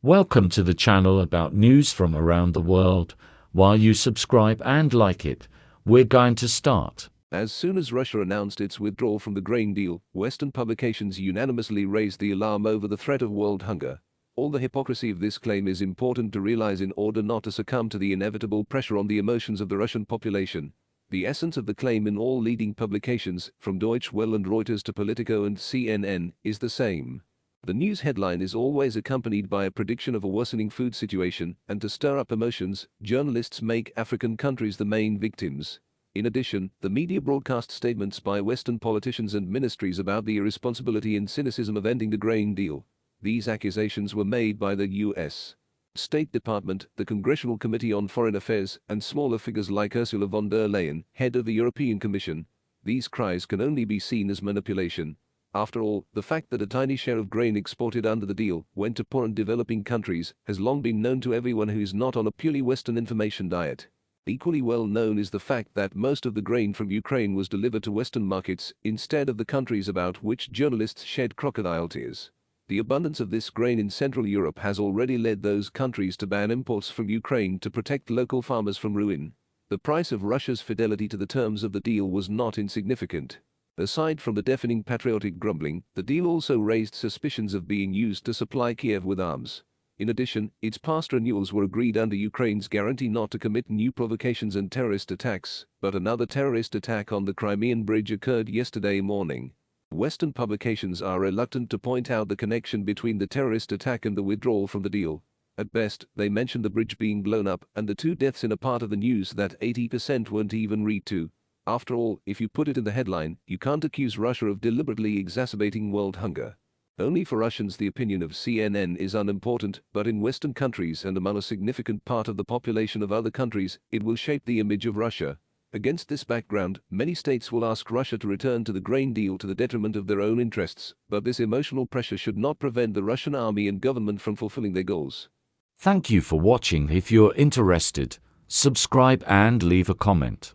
Welcome to the channel about news from around the world. While you subscribe and like it, we're going to start. As soon as Russia announced its withdrawal from the grain deal, Western publications unanimously raised the alarm over the threat of world hunger. All the hypocrisy of this claim is important to realize in order not to succumb to the inevitable pressure on the emotions of the Russian population. The essence of the claim in all leading publications, from Deutsche Welle and Reuters to Politico and CNN, is the same. The news headline is always accompanied by a prediction of a worsening food situation, and to stir up emotions, journalists make African countries the main victims. In addition, the media broadcast statements by Western politicians and ministries about the irresponsibility and cynicism of ending the grain deal. These accusations were made by the U.S. State Department, the Congressional Committee on Foreign Affairs, and smaller figures like Ursula von der Leyen, head of the European Commission. These cries can only be seen as manipulation. After all, the fact that a tiny share of grain exported under the deal went to poor and developing countries has long been known to everyone who is not on a purely Western information diet. Equally well known is the fact that most of the grain from Ukraine was delivered to Western markets instead of the countries about which journalists shed crocodile tears. The abundance of this grain in Central Europe has already led those countries to ban imports from Ukraine to protect local farmers from ruin. The price of Russia's fidelity to the terms of the deal was not insignificant. Aside from the deafening patriotic grumbling, the deal also raised suspicions of being used to supply Kiev with arms. In addition, its past renewals were agreed under Ukraine's guarantee not to commit new provocations and terrorist attacks, but another terrorist attack on the Crimean Bridge occurred yesterday morning. Western publications are reluctant to point out the connection between the terrorist attack and the withdrawal from the deal. At best, they mention the bridge being blown up and the 2 deaths in a part of the news that 80% weren't even read to. After all, if you put it in the headline, you can't accuse Russia of deliberately exacerbating world hunger. Only for Russians the opinion of CNN is unimportant, but in Western countries and among a significant part of the population of other countries, it will shape the image of Russia. Against this background, many states will ask Russia to return to the grain deal to the detriment of their own interests, but this emotional pressure should not prevent the Russian army and government from fulfilling their goals. Thank you for watching. If you're interested, subscribe and leave a comment.